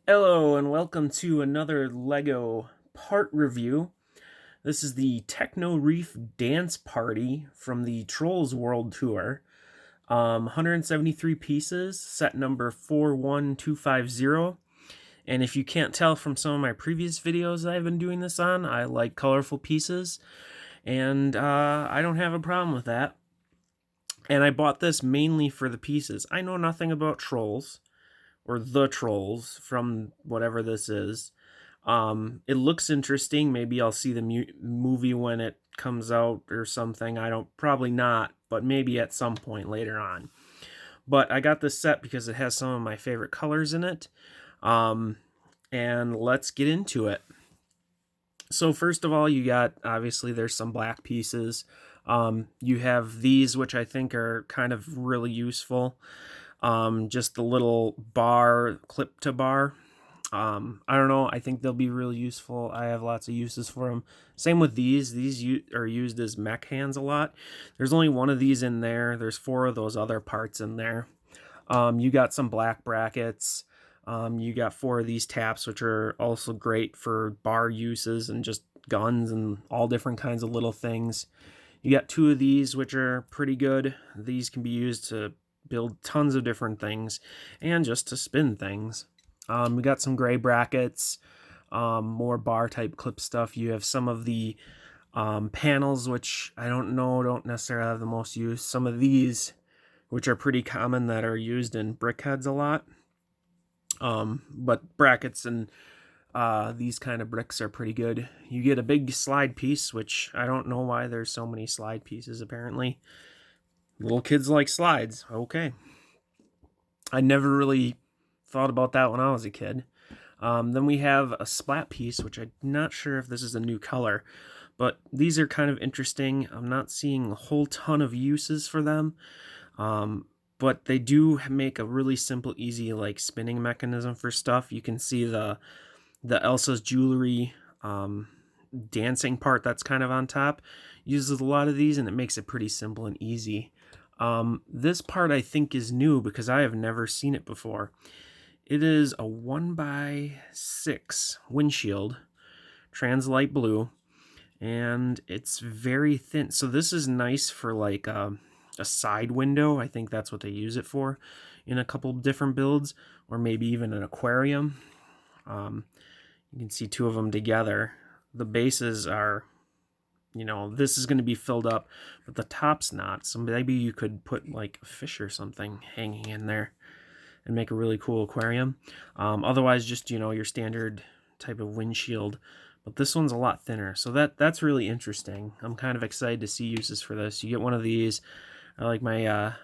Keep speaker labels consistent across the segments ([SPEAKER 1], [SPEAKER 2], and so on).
[SPEAKER 1] Hello and welcome to another LEGO part review. This is the Techno Reef Dance Party from the Trolls World Tour. 173 pieces, set number 41250. And if you can't tell from some of my previous videos I've been doing this on, I like colorful pieces. And I don't have a problem with that. And I bought this mainly for the pieces. I know nothing about Trolls, or the Trolls, from whatever this is. It looks interesting. Maybe I'll see the movie when it comes out or something. Probably not, but maybe at some point later on. But I got this set because it has some of my favorite colors in it. And let's get into it. So first of all, you got, obviously there's some black pieces. You have these, which I think are kind of really useful. Just the little bar, clip to bar. I don't know. I think they'll be really useful. I have lots of uses for them. Same with these. These are used as mech hands a lot. There's only one of these in there. There's 4 of those other parts in there. You got some black brackets. You got 4 of these taps, which are also great for bar uses and just guns and all different kinds of little things. You got 2 of these, which are pretty good. These can be used to build tons of different things and just to spin things. We got some gray brackets, more bar type clip stuff. You have some of the panels, which I don't necessarily have the most use. Some of these, which are pretty common, that are used in brickheads a lot. But brackets and these kind of bricks are pretty good. You get a big slide piece, which I don't know why there's so many slide pieces, apparently. Little kids like slides. Okay. I never really thought about that when I was a kid. Then we have a splat piece, which I'm not sure if this is a new color, but these are kind of interesting. I'm not seeing a whole ton of uses for them, but they do make a really simple, easy like spinning mechanism for stuff. You can see the Elsa's jewelry dancing part that's kind of on top uses a lot of these, and it makes it pretty simple and easy. This part I think is new because I have never seen it before. It is a 1x6 windshield, trans light blue, and it's very thin. So this is nice for like a side window. I think that's what they use it for in a couple different builds, or maybe even an aquarium. You can see 2 of them together. The bases are, this is going to be filled up, but the top's not. So maybe you could put like a fish or something hanging in there and make a really cool aquarium. Otherwise, just, your standard type of windshield. But this one's a lot thinner, so that's really interesting. I'm kind of excited to see uses for this. You get one of these. I like my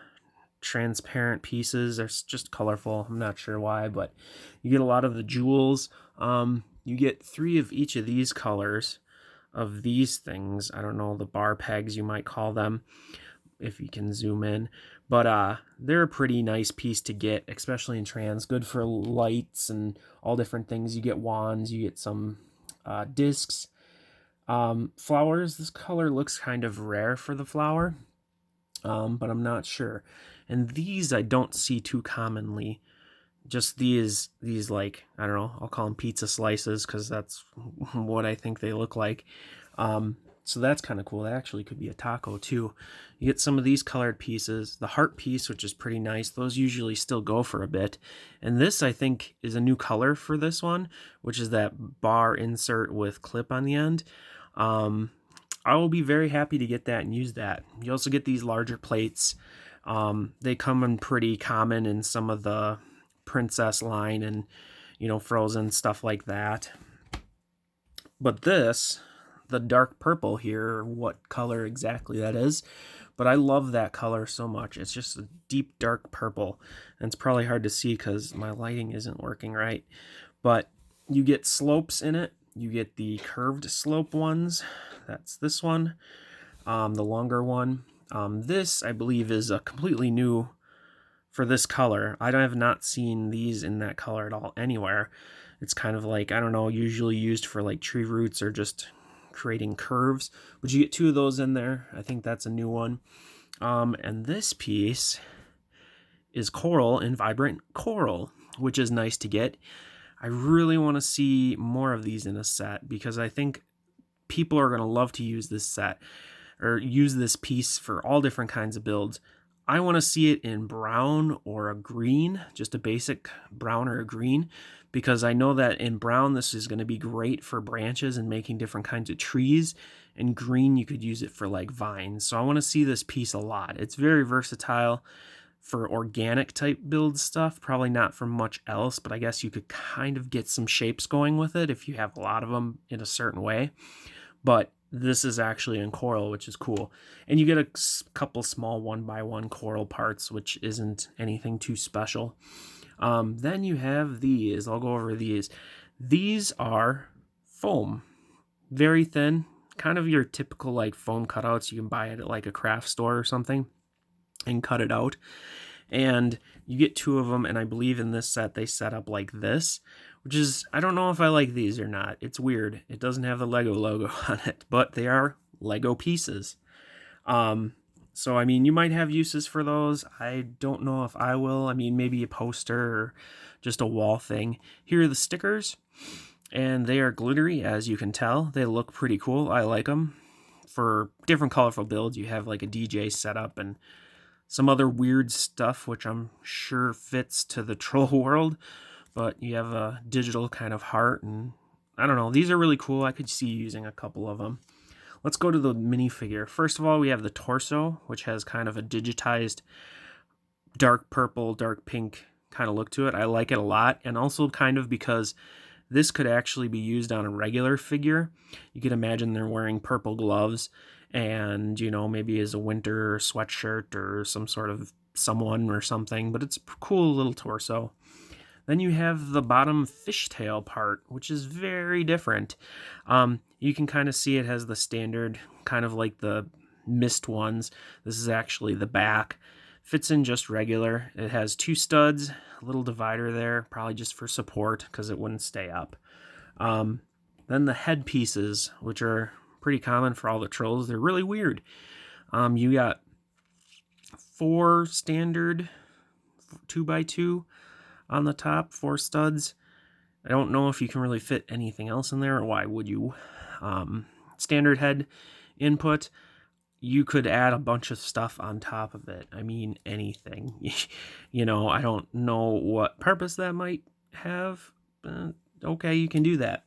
[SPEAKER 1] transparent pieces. They're just colorful. I'm not sure why, but you get a lot of the jewels. You get 3 of each of these colors of these things. I don't know, the bar pegs you might call them, if you can zoom in. But they're a pretty nice piece to get, especially in trans. Good for lights and all different things. You get wands, you get some discs. Flowers, this color looks kind of rare for the flower, but I'm not sure. And these I don't see too commonly. Just these like, I don't know, I'll call them pizza slices because that's what I think they look like. So that's kind of cool. That actually could be a taco too. You get some of these colored pieces. The heart piece, which is pretty nice. Those usually still go for a bit. And this, I think, is a new color for this one, which is that bar insert with clip on the end. I will be very happy to get that and use that. You also get these larger plates. They come in pretty common in some of the Princess line and, Frozen, stuff like that. But this, the dark purple here, what color exactly that is, but I love that color so much. It's just a deep dark purple, and it's probably hard to see because my lighting isn't working right, but you get slopes in it. You get the curved slope ones. That's this one, the longer one. This, I believe, is a completely new for this color. I have not seen these in that color at all anywhere. It's kind of like, I don't know, usually used for like tree roots or just creating curves. But you get 2 of those in there. I think that's a new one. And this piece is coral and vibrant coral, which is nice to get. I really want to see more of these in a set because I think people are going to love to use this set or use this piece for all different kinds of builds. I want to see it in brown or a green, just a basic brown or a green, because I know that in brown this is going to be great for branches and making different kinds of trees. And green, you could use it for like vines. So I want to see this piece a lot. It's very versatile for organic type build stuff, probably not for much else, but I guess you could kind of get some shapes going with it if you have a lot of them in a certain way. But this is actually in coral, which is cool. And you get a couple small 1x1 coral parts, which isn't anything too special. Then you have these. I'll go over these. These are foam. Very thin. Kind of your typical like foam cutouts you can buy it at like a craft store or something and cut it out. And you get 2 of them, and I believe in this set they set up like this, which is, I don't know if I like these or not. It's weird. It doesn't have the Lego logo on it, but they are Lego pieces. So, I mean, you might have uses for those. I don't know if I will. I mean, maybe a poster or just a wall thing. Here are the stickers, and they are glittery, as you can tell. They look pretty cool. I like them. For different colorful builds, you have like a DJ setup and some other weird stuff, which I'm sure fits to the troll world. But you have a digital kind of heart, and I don't know. These are really cool. I could see using a couple of them. Let's go to the minifigure. First of all, we have the torso, which has kind of a digitized dark purple, dark pink kind of look to it. I like it a lot, and also kind of because this could actually be used on a regular figure. You could imagine they're wearing purple gloves and, you know, maybe as a winter sweatshirt or some sort of someone or something, but it's a cool little torso. Then you have the bottom fishtail part, which is very different. You can kind of see it has the standard, kind of like the mist ones. This is actually the back. Fits in just regular. It has 2 studs, a little divider there, probably just for support because it wouldn't stay up. Then the head pieces, which are pretty common for all the trolls. They're really weird. You got 4 standard 2x2 on the top, 4 studs. I don't know if you can really fit anything else in there, or why would you? Standard head input. You could add a bunch of stuff on top of it. I mean, anything. You know, I don't know what purpose that might have. Okay, you can do that.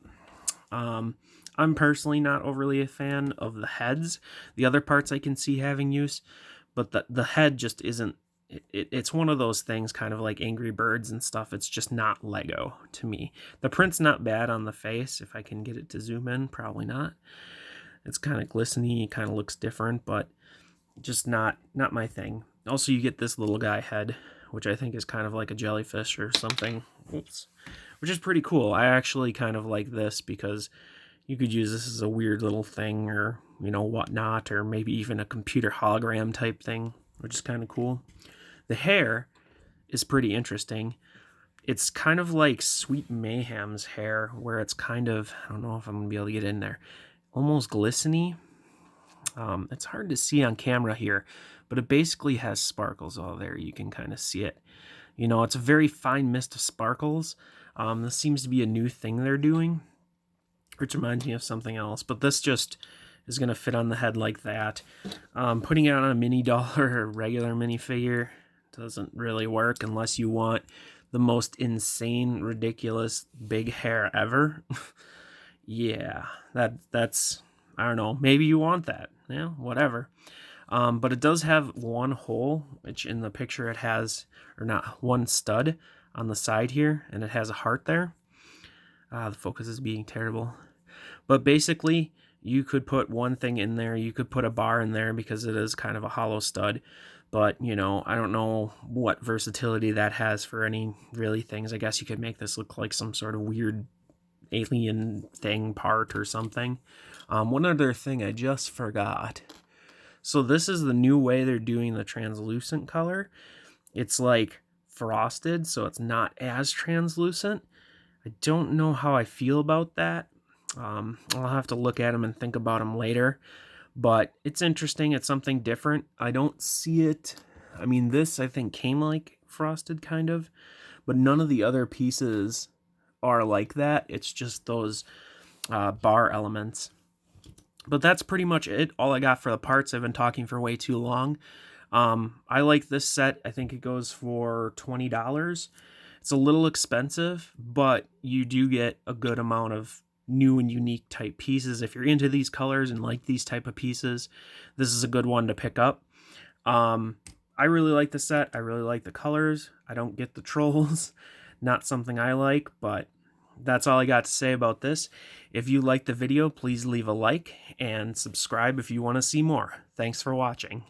[SPEAKER 1] I'm personally not overly a fan of the heads. The other parts I can see having use, but the head just isn't. It's one of those things, kind of like Angry Birds and stuff. It's just not Lego to me. The print's not bad on the face. If I can get it to zoom in, probably not. It's kind of glistening, kind of looks different, but just not my thing. Also, you get this little guy head, which I think is kind of like a jellyfish or something. Oops. Which is pretty cool. I actually kind of like this because you could use this as a weird little thing or, you know, whatnot, or maybe even a computer hologram type thing, which is kind of cool. The hair is pretty interesting. It's kind of like Sweet Mayhem's hair, where it's kind of, I don't know if I'm going to be able to get in there, almost glistening. It's hard to see on camera here, but it basically has sparkles all there. You can kind of see it. You know, it's a very fine mist of sparkles. This seems to be a new thing they're doing, which reminds me of something else, but this just is going to fit on the head like that. Putting it on a mini doll or a regular minifigure doesn't really work unless you want the most insane, ridiculous big hair ever. Yeah, that's, I don't know, maybe you want that. Yeah, whatever. But it does have one hole, which in the picture it has, or not, one stud on the side here, and it has a heart there. The focus is being terrible. But basically, you could put one thing in there. You could put a bar in there because it is kind of a hollow stud. But, you know, I don't know what versatility that has for any really things. I guess you could make this look like some sort of weird alien thing part or something. One other thing I just forgot. So this is the new way they're doing the translucent color. It's like frosted, so it's not as translucent. I don't know how I feel about that. I'll have to look at them and think about them later. But it's interesting. It's something different. I don't see it. I mean, this I think came like frosted kind of, but none of the other pieces are like that. It's just those bar elements. But that's pretty much it. All I got for the parts. I've been talking for way too long. I like this set. I think it goes for $20. It's a little expensive, but you do get a good amount of new and unique type pieces. If you're into these colors and like these type of pieces, this is a good one to pick up. I really like the set. I really like the colors. I don't get the trolls. Not something I like, but that's all I got to say about this. If you liked the video, please leave a like and subscribe if you want to see more. Thanks for watching.